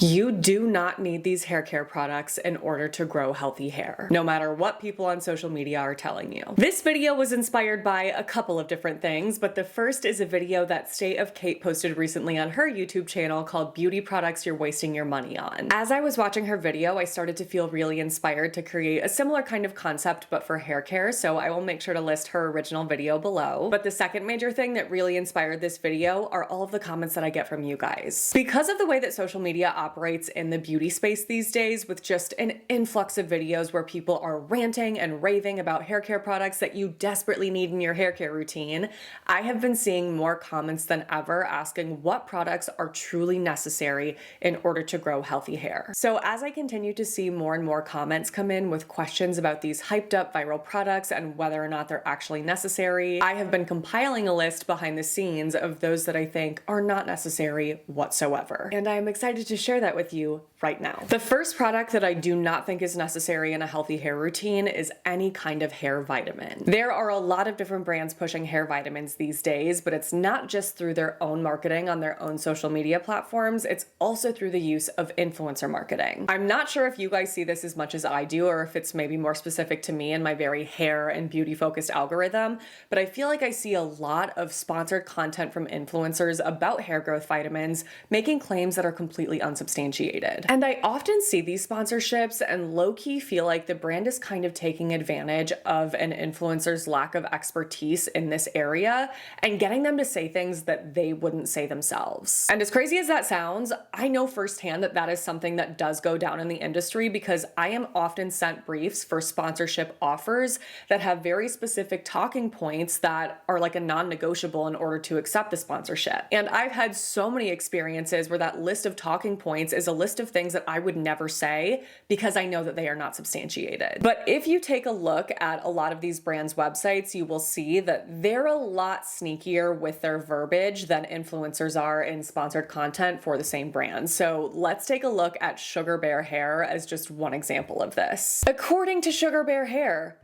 You do not need these hair care products in order to grow healthy hair, no matter what people on social media are telling you. This video was inspired by a couple of different things, but the first is a video that State of Kate posted recently on her YouTube channel called Beauty Products You're Wasting Your Money On. As I was watching her video, I started to feel really inspired to create a similar kind of concept but for hair care, so I will make sure to list her original video below. But the second major thing that really inspired this video are all of the comments that I get from you guys. Because of the way that social media operates in the beauty space these days, with just an influx of videos where people are ranting and raving about hair care products that you desperately need in your hair care routine, I have been seeing more comments than ever asking what products are truly necessary in order to grow healthy hair. So as I continue to see more and more comments come in with questions about these hyped up viral products and whether or not they're actually necessary, I have been compiling a list behind the scenes of those that I think are not necessary whatsoever. And I am excited to share that with you right now. The first product that I do not think is necessary in a healthy hair routine is any kind of hair vitamin. There are a lot of different brands pushing hair vitamins these days, but it's not just through their own marketing on their own social media platforms, it's also through the use of influencer marketing. I'm not sure if you guys see this as much as I do, or if it's maybe more specific to me and my very hair and beauty focused algorithm, but I feel like I see a lot of sponsored content from influencers about hair growth vitamins making claims that are completely unsubstantiated. And I often see these sponsorships and low-key feel like the brand is kind of taking advantage of an influencer's lack of expertise in this area and getting them to say things that they wouldn't say themselves. And as crazy as that sounds, I know firsthand that that is something that does go down in the industry, because I am often sent briefs for sponsorship offers that have very specific talking points that are like a non-negotiable in order to accept the sponsorship. And I've had so many experiences where that list of talking points is a list of things that I would never say because I know that they are not substantiated. But if you take a look at a lot of these brands' websites, you will see that they're a lot sneakier with their verbiage than influencers are in sponsored content for the same brand. So let's take a look at Sugar Bear Hair as just one example of this. According to Sugar Bear Hair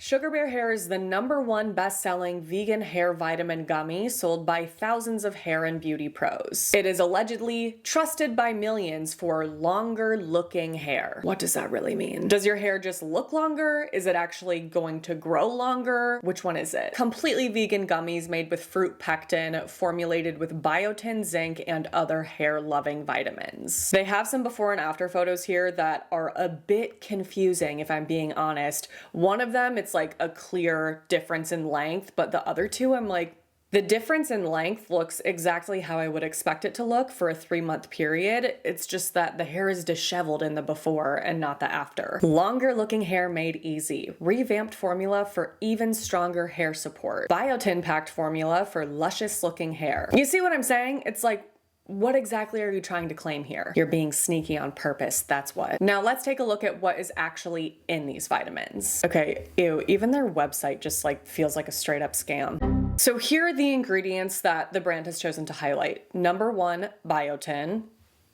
is the #1 best-selling vegan hair vitamin gummy sold by thousands of hair and beauty pros. It is allegedly trusted by millions for longer looking hair. What does that really mean? Does your hair just look longer? Is it actually going to grow longer? Which one is it? Completely vegan gummies made with fruit pectin, formulated with biotin, zinc, and other hair loving vitamins. They have some before and after photos here that are a bit confusing, if I'm being honest. One of them, it's like a clear difference in length, but the other two, I'm like, the difference in length looks exactly how I would expect it to look for a 3-month period. It's just that the hair is disheveled in the before and not the after. Longer looking hair made easy. Revamped formula for even stronger hair support. Biotin packed formula for luscious looking hair. You see what I'm saying? It's like, what exactly are you trying to claim here? You're being sneaky on purpose, that's what. Now let's take a look at what is actually in these vitamins. Okay, ew, even their website just like feels like a straight up scam. So here are the ingredients that the brand has chosen to highlight. #1, biotin.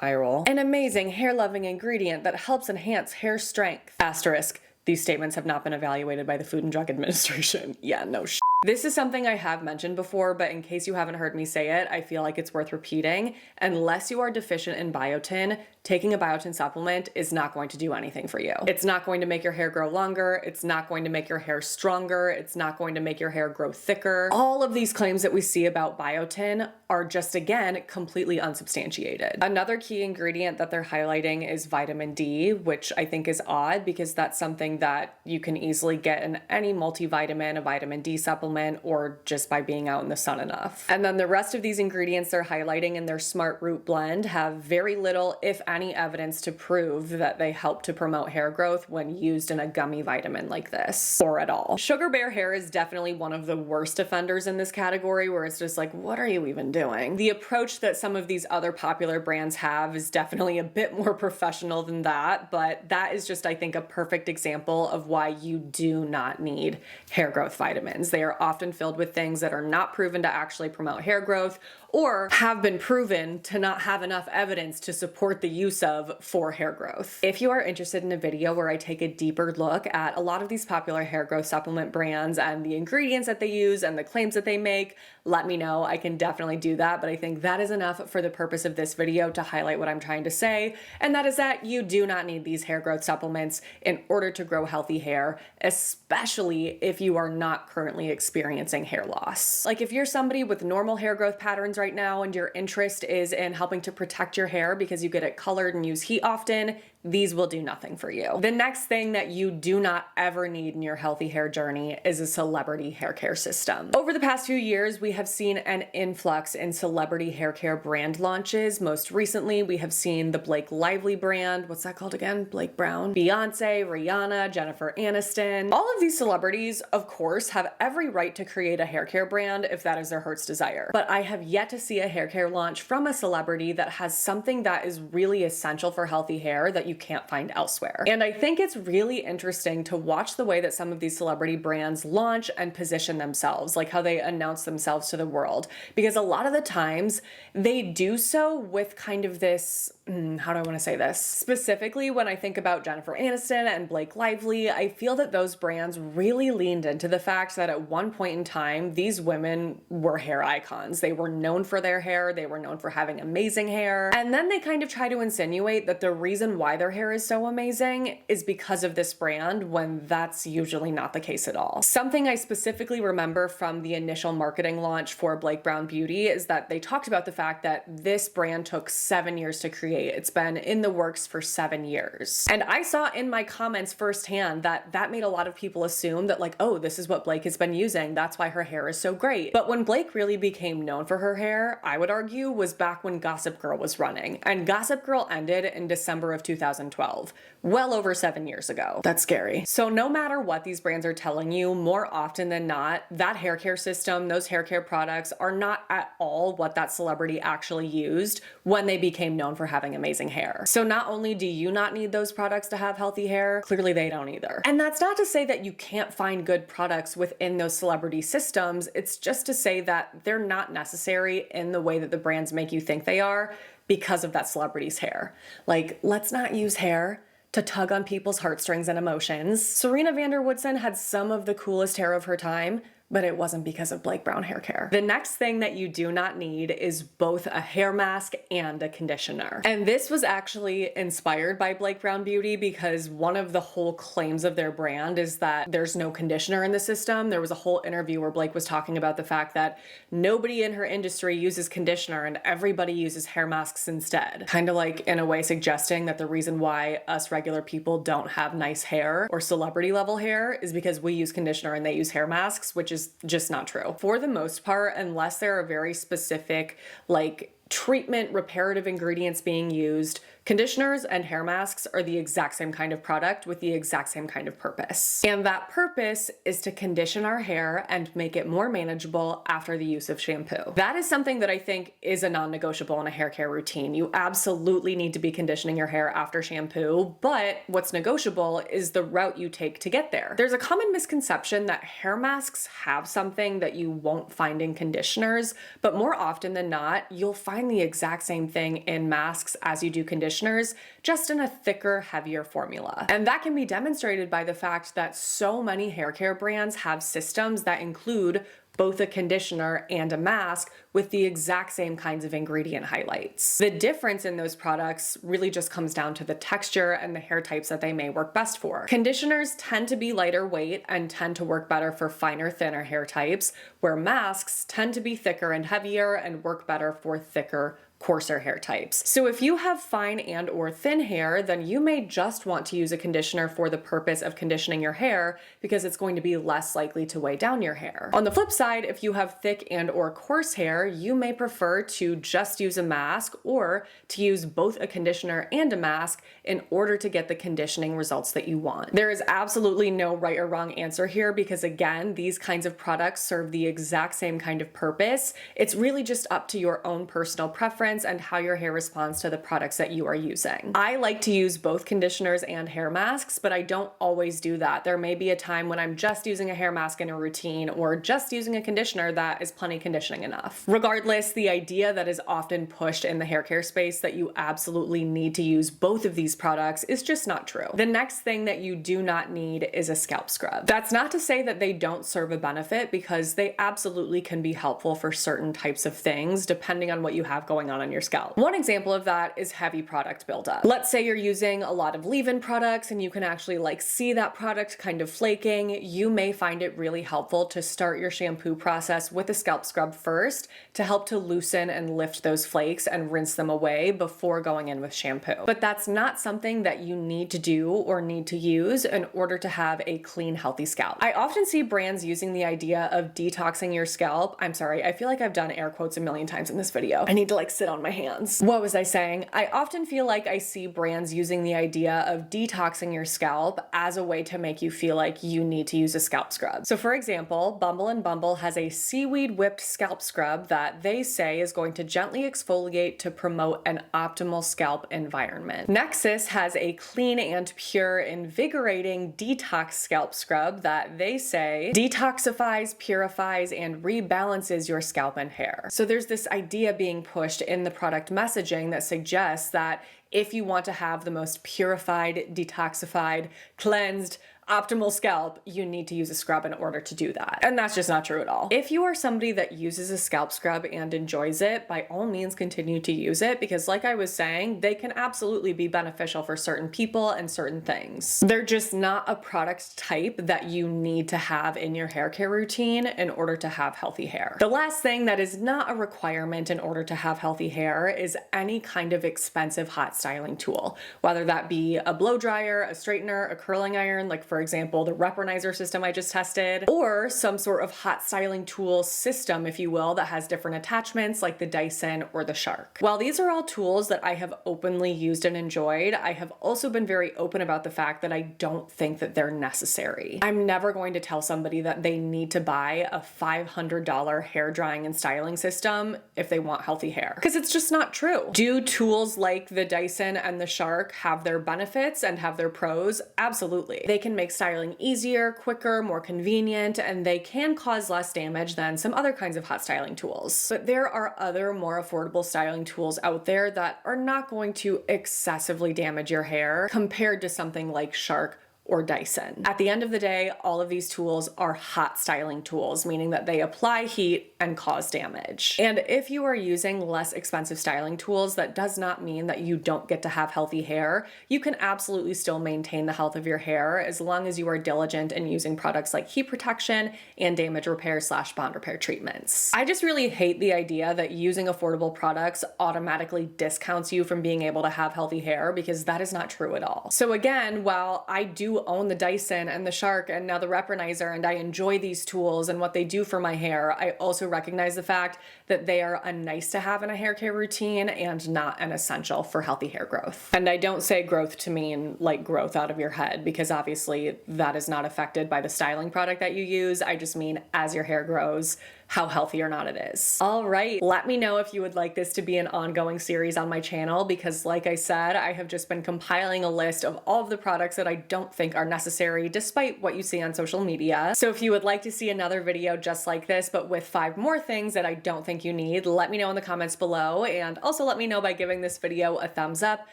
Eye roll. An amazing hair-loving ingredient that helps enhance hair strength. Asterisk. These statements have not been evaluated by the Food and Drug Administration. Yeah, no sh**. This is something I have mentioned before, but in case you haven't heard me say it, I feel like it's worth repeating. Unless you are deficient in biotin, taking a biotin supplement is not going to do anything for you. It's not going to make your hair grow longer. It's not going to make your hair stronger. It's not going to make your hair grow thicker. All of these claims that we see about biotin are just, again, completely unsubstantiated. Another key ingredient that they're highlighting is vitamin D, which I think is odd because that's something that you can easily get in any multivitamin, a vitamin D supplement, or just by being out in the sun enough. And then the rest of these ingredients they're highlighting in their Smart Root blend have very little, if any, evidence to prove that they help to promote hair growth when used in a gummy vitamin like this, or at all. Sugar Bear Hair is definitely one of the worst offenders in this category, where it's just like, what are you even doing? The approach that some of these other popular brands have is definitely a bit more professional than that, but that is just, I think, a perfect example of why you do not need hair growth vitamins. They are often filled with things that are not proven to actually promote hair growth, or have been proven to not have enough evidence to support the use of for hair growth. If you are interested in a video where I take a deeper look at a lot of these popular hair growth supplement brands and the ingredients that they use and the claims that they make, let me know. I can definitely do that, but I think that is enough for the purpose of this video to highlight what I'm trying to say, and that is that you do not need these hair growth supplements in order to grow healthy hair, especially if you are not currently experiencing hair loss. Like if you're somebody with normal hair growth patterns right now and your interest is in helping to protect your hair because you get it colored and use heat often, these will do nothing for you. The next thing that you do not ever need in your healthy hair journey is a celebrity hair care system. Over the past few years, we have seen an influx in celebrity hair care brand launches. Most recently, we have seen the Blake Lively brand. What's that called again? Blake Brown. Beyonce, Rihanna, Jennifer Aniston. All of these celebrities, of course, have every right to create a hair care brand if that is their heart's desire. But I have yet to see a hair care launch from a celebrity that has something that is really essential for healthy hair that you can't find elsewhere. And I think it's really interesting to watch the way that some of these celebrity brands launch and position themselves, like how they announce themselves to the world. Because a lot of the times they do so with kind of this, how do I want to say this? Specifically, when I think about Jennifer Aniston and Blake Lively, I feel that those brands really leaned into the fact that at one point in time, these women were hair icons. They were known for their hair. They were known for having amazing hair. And then they kind of try to insinuate that the reason why their hair is so amazing is because of this brand, when that's usually not the case at all. Something I specifically remember from the initial marketing launch for Blake Brown Beauty is that they talked about the fact that this brand took 7 years to create. It's been in the works for 7 years. And I saw in my comments firsthand that that made a lot of people assume that like, oh, this is what Blake has been using. That's why her hair is so great. But when Blake really became known for her hair, I would argue was back when Gossip Girl was running. And Gossip Girl ended in December of 2012, well over 7 years ago. That's scary. So no matter what these brands are telling you, more often than not, that hair care system, those hair care products are not at all what that celebrity actually used when they became known for having amazing hair. So not only do you not need those products to have healthy hair, clearly they don't either. And that's not to say that you can't find good products within those celebrity systems. It's just to say that they're not necessary in the way that the brands make you think they are because of that celebrity's hair. Like, let's not use hair to tug on people's heartstrings and emotions. Serena van der Woodsen had some of the coolest hair of her time, but it wasn't because of Blake Brown hair care. The next thing that you do not need is both a hair mask and a conditioner. And this was actually inspired by Blake Brown Beauty because one of the whole claims of their brand is that there's no conditioner in the system. There was a whole interview where Blake was talking about the fact that nobody in her industry uses conditioner and everybody uses hair masks instead. Kind of like in a way suggesting that the reason why us regular people don't have nice hair or celebrity level hair is because we use conditioner and they use hair masks, which is just not true. For the most part, unless there are very specific, like treatment reparative ingredients being used, conditioners and hair masks are the exact same kind of product with the exact same kind of purpose. And that purpose is to condition our hair and make it more manageable after the use of shampoo. That is something that I think is a non-negotiable in a hair care routine. You absolutely need to be conditioning your hair after shampoo, but what's negotiable is the route you take to get there. There's a common misconception that hair masks have something that you won't find in conditioners, but more often than not, you'll find the exact same thing in masks as you do conditioners, just in a thicker, heavier formula. And that can be demonstrated by the fact that so many hair care brands have systems that include both a conditioner and a mask with the exact same kinds of ingredient highlights. The difference in those products really just comes down to the texture and the hair types that they may work best for. Conditioners tend to be lighter weight and tend to work better for finer, thinner hair types, where masks tend to be thicker and heavier and work better for thicker, coarser hair types. So if you have fine and or thin hair, then you may just want to use a conditioner for the purpose of conditioning your hair because it's going to be less likely to weigh down your hair. On the flip side, if you have thick and or coarse hair, you may prefer to just use a mask or to use both a conditioner and a mask in order to get the conditioning results that you want. There is absolutely no right or wrong answer here because again, these kinds of products serve the exact same kind of purpose. It's really just up to your own personal preference attachments and how your hair responds to the products that you are using. I like to use both conditioners and hair masks, but I don't always do that. There may be a time when I'm just using a hair mask in a routine or just using a conditioner that is plenty conditioning enough. Regardless, the idea that is often pushed in the hair care space that you absolutely need to use both of these products is just not true. The next thing that you do not need is a scalp scrub. That's not to say that they don't serve a benefit, because they absolutely can be helpful for certain types of things depending on what you have going on your scalp. One example of that is heavy product buildup. Let's say you're using a lot of leave-in products and you can actually see that product kind of flaking. You may find it really helpful to start your shampoo process with a scalp scrub first to help to loosen and lift those flakes and rinse them away before going in with shampoo. But that's not something that you need to do or need to use in order to have a clean, healthy scalp. I often see brands using the idea of detoxing your scalp. I'm sorry, I feel like I've done air quotes a million times in this video. I need to sit on my hands. What was I saying? I often feel like I see brands using the idea of detoxing your scalp as a way to make you feel like you need to use a scalp scrub. So for example, Bumble and Bumble has a seaweed whipped scalp scrub that they say is going to gently exfoliate to promote an optimal scalp environment. Nexus has a clean and pure, invigorating detox scalp scrub that they say detoxifies, purifies, and rebalances your scalp and hair. So there's this idea being pushed in the product messaging that suggests that if you want to have the most purified, detoxified, cleansed, optimal scalp, you need to use a scrub in order to do that. And that's just not true at all. If you are somebody that uses a scalp scrub and enjoys it, by all means continue to use it, because like I was saying, they can absolutely be beneficial for certain people and certain things. They're just not a product type that you need to have in your hair care routine in order to have healthy hair. The last thing that is not a requirement in order to have healthy hair is any kind of expensive hot styling tool, whether that be a blow dryer, a straightener, a curling iron, like for example, the Reponizer system I just tested, or some sort of hot styling tool system, if you will, that has different attachments like the Dyson or the Shark. While these are all tools that I have openly used and enjoyed, I have also been very open about the fact that I don't think that they're necessary. I'm never going to tell somebody that they need to buy a $500 hair drying and styling system if they want healthy hair, because it's just not true. Do tools like the Dyson and the Shark have their benefits and have their pros? Absolutely. They can make styling easier, quicker, more convenient, and they can cause less damage than some other kinds of hot styling tools. But there are other more affordable styling tools out there that are not going to excessively damage your hair compared to something like Shark or Dyson. At the end of the day, all of these tools are hot styling tools, meaning that they apply heat and cause damage. And if you are using less expensive styling tools, that does not mean that you don't get to have healthy hair. You can absolutely still maintain the health of your hair as long as you are diligent in using products like heat protection and damage repair / bond repair treatments. I just really hate the idea that using affordable products automatically discounts you from being able to have healthy hair, because that is not true at all. So again, while I do own the Dyson and the Shark and now the Reponizer, and I enjoy these tools and what they do for my hair, I also recognize the fact that they are a nice to have in a hair care routine and not an essential for healthy hair growth. And I don't say growth to mean like growth out of your head, because obviously that is not affected by the styling product that you use. I just mean as your hair grows, how healthy or not it is. All right, let me know if you would like this to be an ongoing series on my channel, because like I said, I have just been compiling a list of all of the products that I don't think are necessary despite what you see on social media. So if you would like to see another video just like this, but with 5 more things that I don't think you need, let me know in the comments below, and also let me know by giving this video a thumbs up,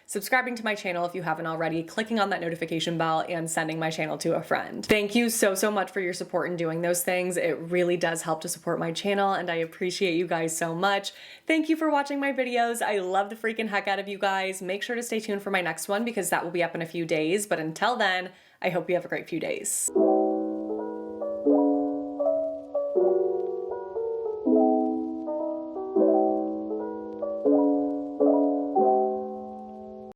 subscribing to my channel if you haven't already, clicking on that notification bell, and sending my channel to a friend. Thank you so much for your support in doing those things. It really does help to support my channel, and I appreciate you guys so much. Thank you for watching my videos. I love the freaking heck out of you guys. Make sure to stay tuned for my next one, because that will be up in a few days. But until then, I hope you have a great few days.